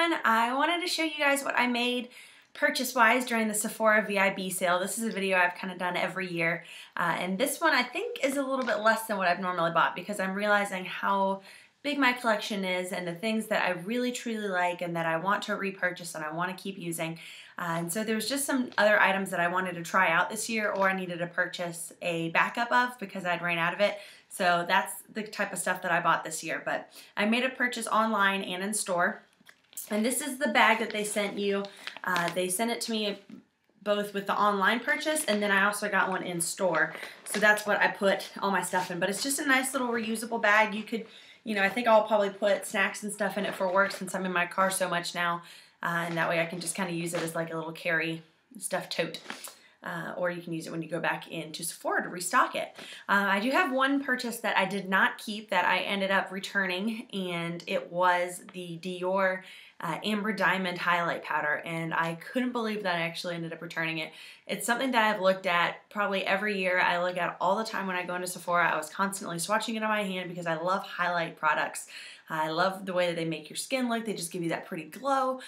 everyone, I wanted to show you guys what I made purchase-wise during the Sephora VIB sale. This is a video I've kind of done every year, and this one I think is a little bit less than what I've normally bought because I'm realizing how big my collection is and the things that I really truly like and that I want to repurchase and I want to keep using. And so there was just some other items that I wanted to try out this year or I needed to purchase a backup of because I'd ran out of it. So that's the type of stuff that I bought this year. But I made a purchase online and in store. And this is the bag that they sent you. They sent it to me both with the online purchase and then I also got one in store. So that's what I put all my stuff in. But it's just a nice little reusable bag. You could, I think I'll probably put snacks and stuff in it for work since I'm in my car so much now. And that way I can just kind of use it as like a little carry stuff tote. Or you can use it when you go back into Sephora to restock it. I do have one purchase that I did not keep that I ended up returning, and it was the Dior Amber Diamond Highlight Powder, and I couldn't believe that I actually ended up returning it. It's something that I've looked at probably every year. I look at it all the time when I go into Sephora. I was constantly swatching it on my hand because I love highlight products. I love the way that they make your skin look. They just give you that pretty glow.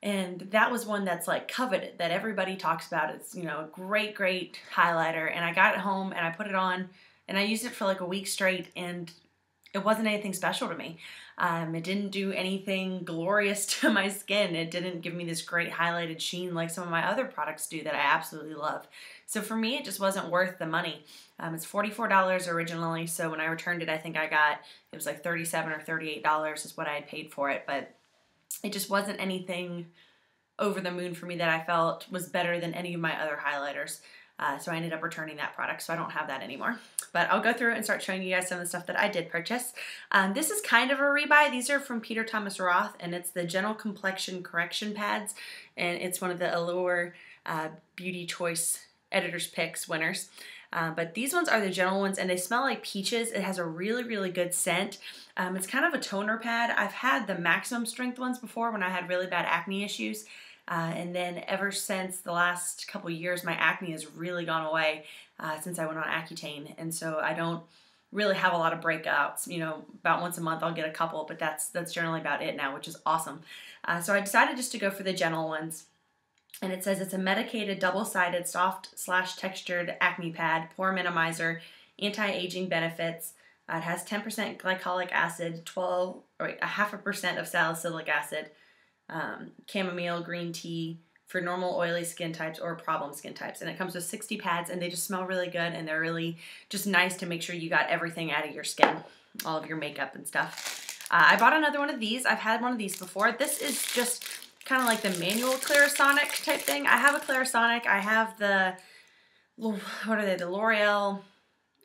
And that was one that's like coveted, that everybody talks about. It's, a great, great highlighter. And I got it home and I put it on and I used it for like a week straight and it wasn't anything special to me. It didn't do anything glorious to my skin. It didn't give me this great highlighted sheen like some of my other products do that I absolutely love. So for me, it just wasn't worth the money. It's $44 originally. So when I returned it, I think it was like $37 or $38 is what I had paid for it. But it just wasn't anything over the moon for me that I felt was better than any of my other highlighters. So I ended up returning that product, so I don't have that anymore. But I'll go through and start showing you guys some of the stuff that I did purchase. This is kind of a rebuy. These are from Peter Thomas Roth, and it's the Gentle Complexion Correction Pads, and it's one of the Allure Beauty Choice Editor's Picks winners. But these ones are the gentle ones, and they smell like peaches. It has a really, really good scent. It's kind of a toner pad. I've had the maximum strength ones before when I had really bad acne issues. And then ever since the last couple years, my acne has really gone away since I went on Accutane. And so I don't really have a lot of breakouts. About once a month I'll get a couple, but that's generally about it now, which is awesome. So I decided just to go for the gentle ones. And it says it's a medicated, double-sided, soft/textured acne pad, pore minimizer, anti-aging benefits. It has 10% glycolic acid, 0.5% of salicylic acid, chamomile green tea for normal oily skin types or problem skin types. And it comes with 60 pads, and they just smell really good, and they're really just nice to make sure you got everything out of your skin, all of your makeup and stuff. I bought another one of these. I've had one of these before. This is just kind of like the manual Clarisonic type thing. I have a Clarisonic. I have the, what are they, the L'Oreal,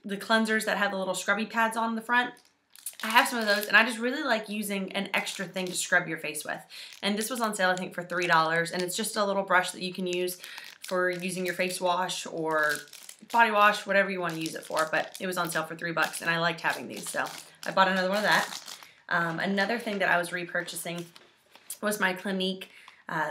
the cleansers that have the little scrubby pads on the front. I have some of those, and I just really like using an extra thing to scrub your face with. And this was on sale, I think, for $3, and it's just a little brush that you can use for using your face wash or body wash, whatever you want to use it for, but it was on sale for $3, and I liked having these, so I bought another one of that. Another thing that I was repurchasing was my Clinique,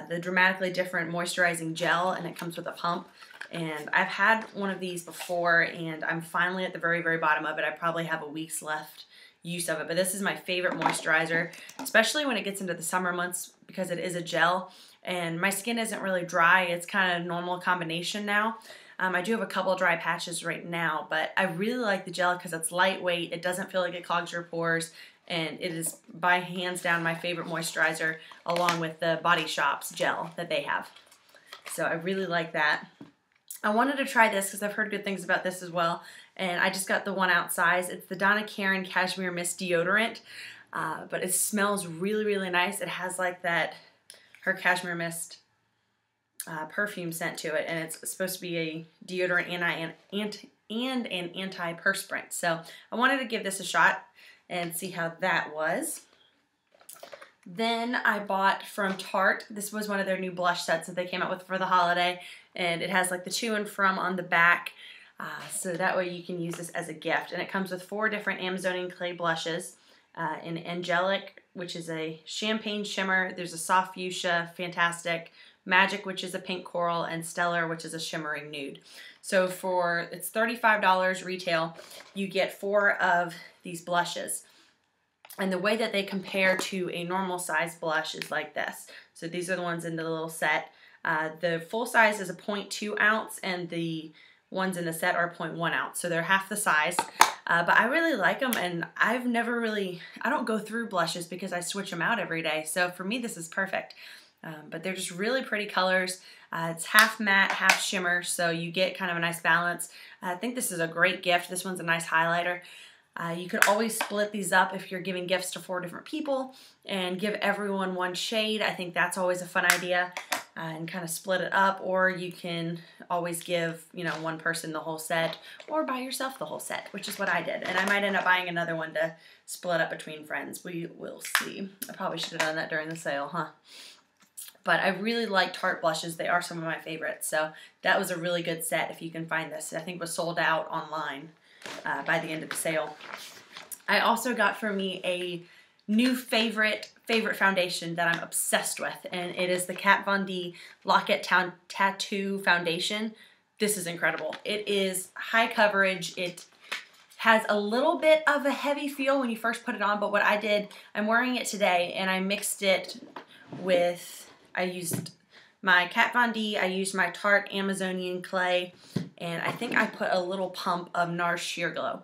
the Dramatically Different Moisturizing Gel, and it comes with a pump. And I've had one of these before, and I'm finally at the very, very bottom of it. I probably have a week's left use of it, but this is my favorite moisturizer, especially when it gets into the summer months because it is a gel, and my skin isn't really dry. It's kind of normal combination now. I do have a couple dry patches right now, but I really like the gel because it's lightweight. It doesn't feel like it clogs your pores. And it is by hands down my favorite moisturizer along with the Body Shop's gel that they have. So I really like that. I wanted to try this because I've heard good things about this as well. And I just got the 1-ounce size. It's the Donna Karan Cashmere Mist Deodorant. But it smells really, really nice. It has like her Cashmere Mist perfume scent to it. And it's supposed to be a deodorant and an anti-perspirant. So I wanted to give this a shot and see how that was. Then I bought from Tarte. This was one of their new blush sets that they came out with for the holiday, and it has like the to and from on the back, so that way you can use this as a gift. And it comes with 4 different Amazonian clay blushes, in Angelic, which is a champagne shimmer. There's a soft fuchsia, fantastic, Magic, which is a pink coral, and Stellar, which is a shimmering nude. So it's $35 retail. You get 4 of these blushes. And the way that they compare to a normal size blush is like this. So these are the ones in the little set. The full size is a 0.2 ounce and the ones in the set are 0.1 ounce. So they're half the size. But I really like them, and I don't go through blushes because I switch them out every day. So for me, this is perfect. But they're just really pretty colors. It's half matte, half shimmer, so you get kind of a nice balance. I think this is a great gift. This one's a nice highlighter. You could always split these up if you're giving gifts to 4 different people and give everyone one shade. I think that's always a fun idea, and kind of split it up. Or you can always give, you know, one person the whole set or buy yourself the whole set, which is what I did. And I might end up buying another one to split up between friends. We will see. I probably should have done that during the sale, huh? But I really like Tarte blushes. They are some of my favorites. So that was a really good set if you can find this. I think it was sold out online by the end of the sale. I also got for me a new favorite foundation that I'm obsessed with, and it is the Kat Von D Lock-It Tattoo Foundation. This is incredible. It is high coverage. It has a little bit of a heavy feel when you first put it on, but what I did, I'm wearing it today, and I mixed it with, I used my Kat Von D, I used my Tarte Amazonian Clay, and I think I put a little pump of NARS Sheer Glow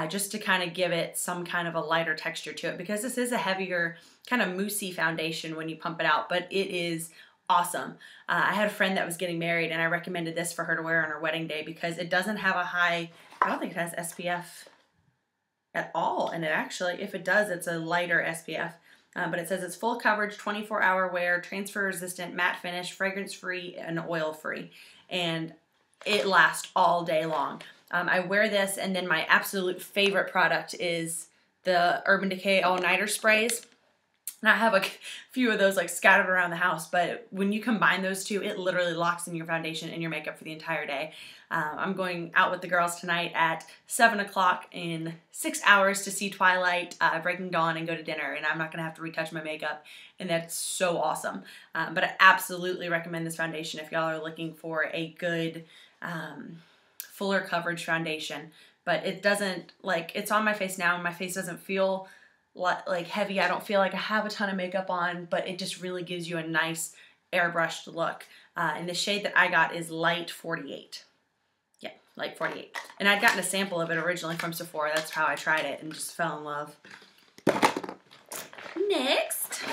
just to kind of give it some kind of a lighter texture to it, because this is a heavier, kind of moussey foundation when you pump it out, but it is awesome. I had a friend that was getting married, and I recommended this for her to wear on her wedding day because it doesn't have a high, I don't think it has SPF at all, and it actually, if it does, it's a lighter SPF. But it says it's full coverage, 24-hour wear, transfer resistant, matte finish, fragrance free, and oil free. And it lasts all day long. I wear this, and then my absolute favorite product is the Urban Decay All Nighter sprays. And I have a few of those like scattered around the house, but when you combine those two, it literally locks in your foundation and your makeup for the entire day. I'm going out with the girls tonight at 7 o'clock in 6 hours to see Twilight, Breaking Dawn, and go to dinner, and I'm not going to have to retouch my makeup, and that's so awesome. But I absolutely recommend this foundation if y'all are looking for a good fuller coverage foundation. But it doesn't, like, it's on my face now, and my face doesn't feel like heavy. I don't feel like I have a ton of makeup on, but it just really gives you a nice airbrushed look. And the shade that I got is Light 48. Yeah, Light 48. And I'd gotten a sample of it originally from Sephora. That's how I tried it and just fell in love. Next,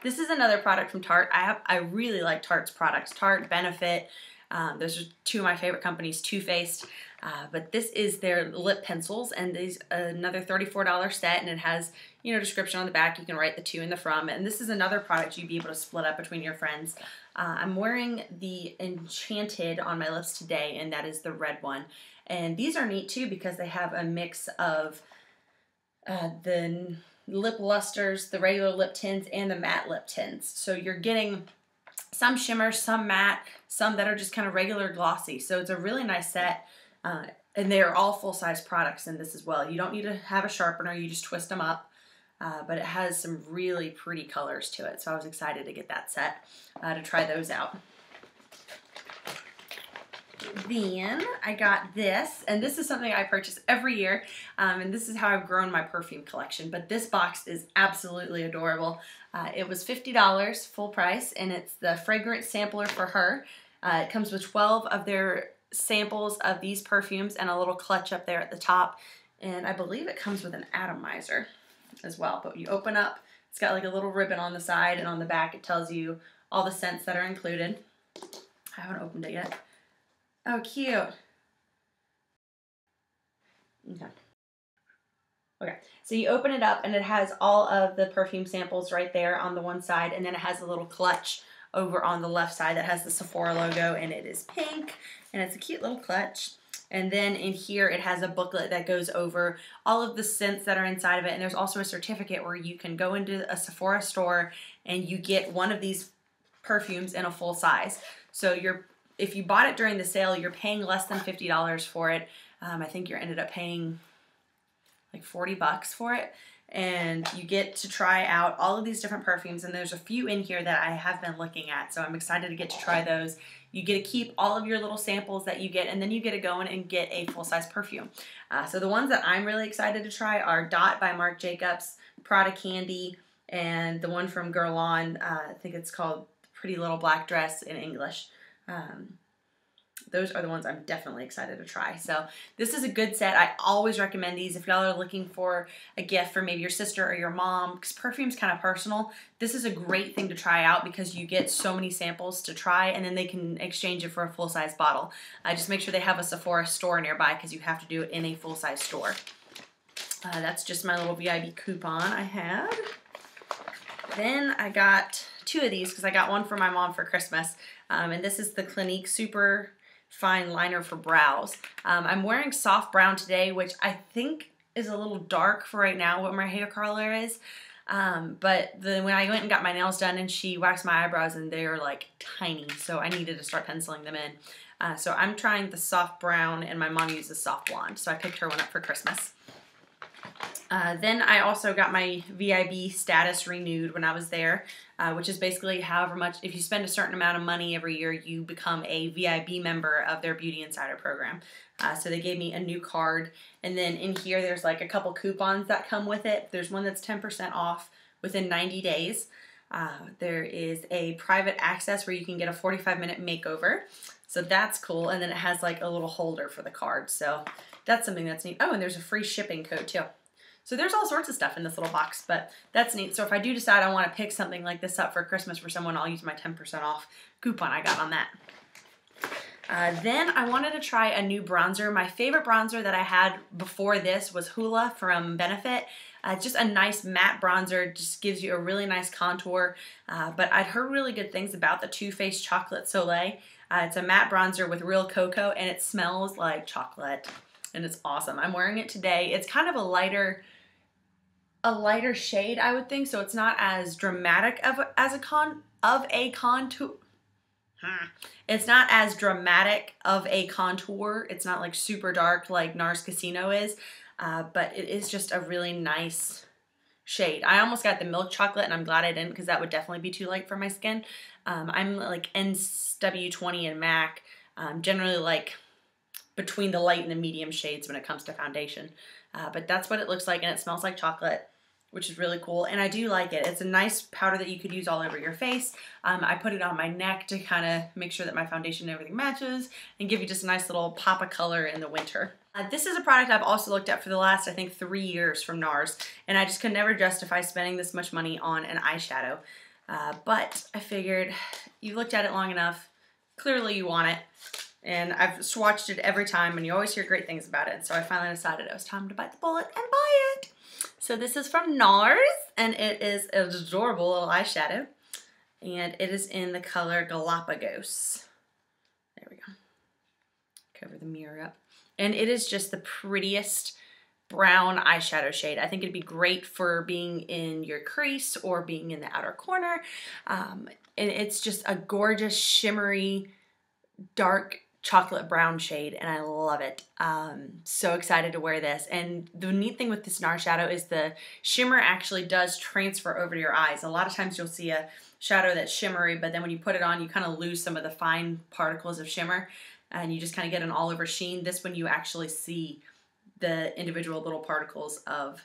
this is another product from Tarte. I really like Tarte's products. Tarte, Benefit. Those are two of my favorite companies, Too Faced. But this is their lip pencils, and these another $34 set, and it has, you know, description on the back. You can write the to and the from, and this is another product you'd be able to split up between your friends. I'm wearing the Enchanted on my lips today, and that is the red one. And these are neat too because they have a mix of the lip lusters, the regular lip tints, and the matte lip tints. So you're getting some shimmer, some matte, some that are just kind of regular glossy. So it's a really nice set. And they are all full-size products in this as well. You don't need to have a sharpener, you just twist them up. But it has some really pretty colors to it, so I was excited to get that set to try those out. Then I got this, and this is something I purchase every year, and this is how I've grown my perfume collection, but this box is absolutely adorable. It was $50 full price, and it's the fragrance sampler for her. It comes with 12 of their samples of these perfumes and a little clutch up there at the top, and I believe it comes with an atomizer as well. But you open up, it's got like a little ribbon on the side, and on the back it tells you all the scents that are included. I haven't opened it yet. Oh, cute. Okay, so you open it up and it has all of the perfume samples right there on the one side, and then it has a little clutch over on the left side that has the Sephora logo, and it is pink, and it's a cute little clutch. And then in here it has a booklet that goes over all of the scents that are inside of it, and there's also a certificate where you can go into a Sephora store and you get one of these perfumes in a full size. So if you bought it during the sale, you're paying less than $50 for it. I think you ended up paying like 40 bucks for it. And you get to try out all of these different perfumes, and there's a few in here that I have been looking at, so I'm excited to get to try those. You get to keep all of your little samples that you get, and then you get to go in and get a full-size perfume. So the ones that I'm really excited to try are Dot by Marc Jacobs, Prada Candy, and the one from Girl On, I think it's called Pretty Little Black Dress in English. Those are the ones I'm definitely excited to try. So this is a good set. I always recommend these if y'all are looking for a gift for maybe your sister or your mom, because perfume's kind of personal. This is a great thing to try out because you get so many samples to try, and then they can exchange it for a full-size bottle. Just make sure they have a Sephora store nearby because you have to do it in a full-size store. That's just my little VIB coupon I had. Then I got 2 of these because I got one for my mom for Christmas. And this is the Clinique Super Fine Liner for Brows. I'm wearing soft brown today, which I think is a little dark for right now what my hair color is. But when I went and got my nails done and she waxed my eyebrows, and they're like tiny, so I needed to start penciling them in. So I'm trying the soft brown, and my mom uses soft blonde, so I picked her one up for Christmas. Then I also got my VIB status renewed when I was there, which is basically however much, if you spend a certain amount of money every year, you become a VIB member of their Beauty Insider program. So they gave me a new card, and then in here there's like a couple coupons that come with it. There's one that's 10% off within 90 days. There is a private access where you can get a 45-minute makeover. So that's cool, and then it has like a little holder for the card. So that's something that's neat. Oh, and there's a free shipping code too. So there's all sorts of stuff in this little box, but that's neat. So if I do decide I want to pick something like this up for Christmas for someone, I'll use my 10% off coupon I got on that. Then I wanted to try a new bronzer. My favorite bronzer that I had before this was Hoola from Benefit. It's just a nice matte bronzer, just gives you a really nice contour. But I'd heard really good things about the Too Faced Chocolate Soleil. It's a matte bronzer with real cocoa, and it smells like chocolate, and it's awesome. I'm wearing it today. It's kind of a lighter shade, I would think, so it's not as dramatic as a contour. It's not as dramatic of a contour. It's not like super dark like NARS Casino is, but it is just a really nice shade. I almost got the milk chocolate, and I'm glad I didn't because that would definitely be too light for my skin. I'm like NW20 and MAC, generally like between the light and the medium shades when it comes to foundation. But that's what it looks like, and it smells like chocolate, which is really cool, and I do like it. It's a nice powder that you could use all over your face. I put it on my neck to kind of make sure that my foundation and everything matches and give you just a nice little pop of color in the winter. This is a product I've also looked at for the last, I think, 3 years from NARS, and I just could never justify spending this much money on an eyeshadow. But I figured you've looked at it long enough, clearly you want it, and I've swatched it every time, and you always hear great things about it, so I finally decided it was time to bite the bullet and buy it. So this is from NARS, and it is an adorable little eyeshadow, and it is in the color Galapagos. There we go. Cover the mirror up. And it is just the prettiest brown eyeshadow shade. I think it'd be great for being in your crease or being in the outer corner. And it's just a gorgeous, shimmery, dark chocolate brown shade, and I love it. So excited to wear this. And the neat thing with this NARS shadow is the shimmer actually does transfer over to your eyes. A lot of times you'll see a shadow that's shimmery, but then when you put it on, you kind of lose some of the fine particles of shimmer, and you just kind of get an all-over sheen. This one you actually see the individual little particles of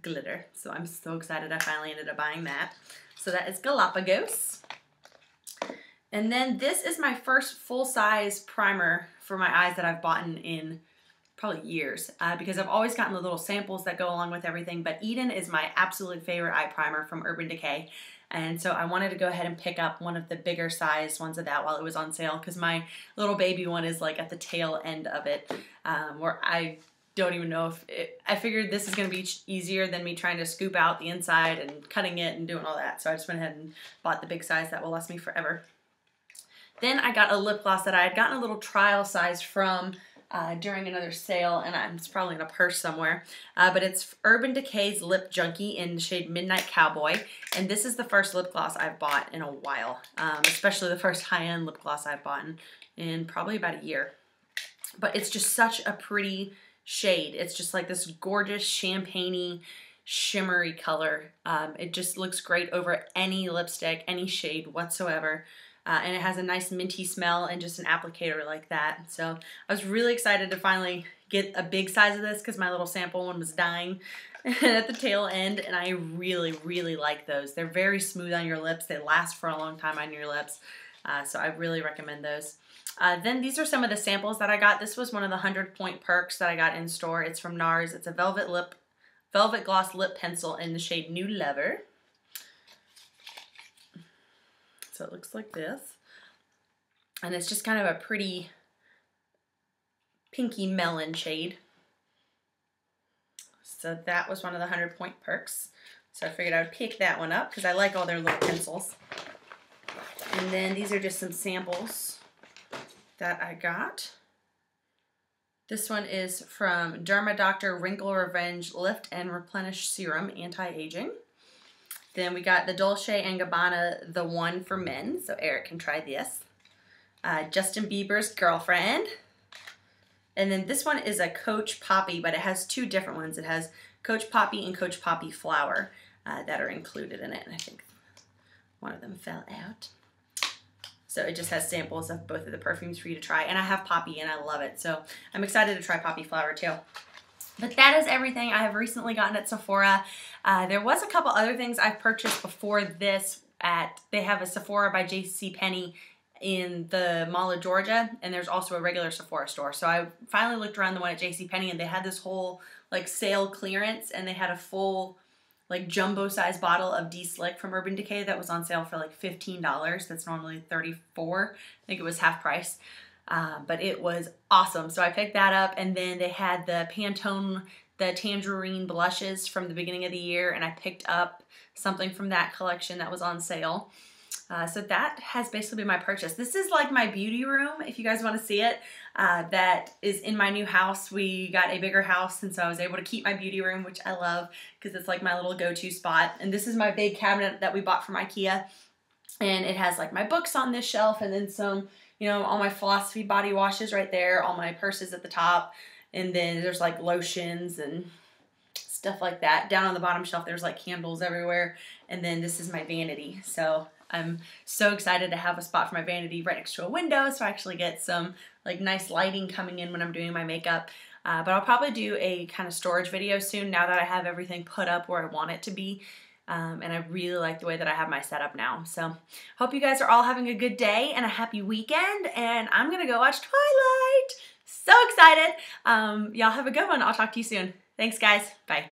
glitter. So I'm so excited I finally ended up buying that. So that is Galapagos. And then this is my first full-size primer for my eyes that I've bought in probably years, because I've always gotten the little samples that go along with everything, but Eden is my absolute favorite eye primer from Urban Decay. And so I wanted to go ahead and pick up one of the bigger size ones of that while it was on sale, because my little baby one is like at the tail end of it, where I don't even know if I figured this is going to be easier than me trying to scoop out the inside and cutting it and doing all that. So I just went ahead and bought the big size that will last me forever. Then I got a lip gloss that I had gotten a little trial size from during another sale, and it's probably in a purse somewhere. But it's Urban Decay's Lip Junkie in the shade Midnight Cowboy. And this is the first lip gloss I've bought in a while, especially the first high-end lip gloss I've bought in probably about a year. But it's just such a pretty shade. It's just like this gorgeous champagne-y, shimmery color. It just looks great over any lipstick, any shade whatsoever. And it has a nice minty smell and just an applicator like that. So I was really excited to finally get a big size of this because my little sample one was dying. at the tail end, and I really, really like those. They're very smooth on your lips. They last for a long time on your lips, so I really recommend those. Then these are some of the samples that I got. This was one of the 100-point perks that I got in store. It's from NARS. It's a velvet gloss lip pencil in the shade New Lover. So it looks like this. And it's just kind of a pretty pinky melon shade. So that was one of the 100-point perks. So I figured I would pick that one up because I like all their little pencils. And then these are just some samples that I got. This one is from Derma Doctor Wrinkle Revenge Lift and Replenish Serum Anti-Aging. Then we got the Dolce & Gabbana The One for Men, so Eric can try this. Justin Bieber's Girlfriend. And then this one is a Coach Poppy, but it has two different ones. It has Coach Poppy and Coach Poppy Flower that are included in it. And I think one of them fell out. So it just has samples of both of the perfumes for you to try. And I have Poppy and I love it. So I'm excited to try Poppy Flower too. But that is everything I have recently gotten at Sephora. There was a couple other things I've purchased before this they have a Sephora by JCPenney in the Mall of Georgia, and there's also a regular Sephora store. So I finally looked around the one at JCPenney, and they had this whole like sale clearance, and they had a full like jumbo size bottle of D-Slick from Urban Decay that was on sale for like $15. That's normally $34. I think it was half price. But it was awesome. So I picked that up, and then they had the Pantone, the Tangerine blushes from the beginning of the year, and I picked up something from that collection that was on sale. So that has basically been my purchase. This is like my beauty room, if you guys want to see it. That is in my new house. We got a bigger house, and so I was able to keep my beauty room, which I love because it's like my little go-to spot. And this is my big cabinet that we bought from IKEA, and it has like my books on this shelf, and then some, you know, all my Philosophy body washes right there, all my purses at the top, and then there's like lotions and stuff like that. Down on the bottom shelf, there's like candles everywhere, and then this is my vanity. So I'm so excited to have a spot for my vanity right next to a window, so I actually get some like nice lighting coming in when I'm doing my makeup. But I'll probably do a kind of storage video soon now that I have everything put up where I want it to be. And I really like the way that I have my setup now. So hope you guys are all having a good day and a happy weekend, and I'm gonna go watch Twilight. So excited. Y'all have a good one. I'll talk to you soon. Thanks guys. Bye.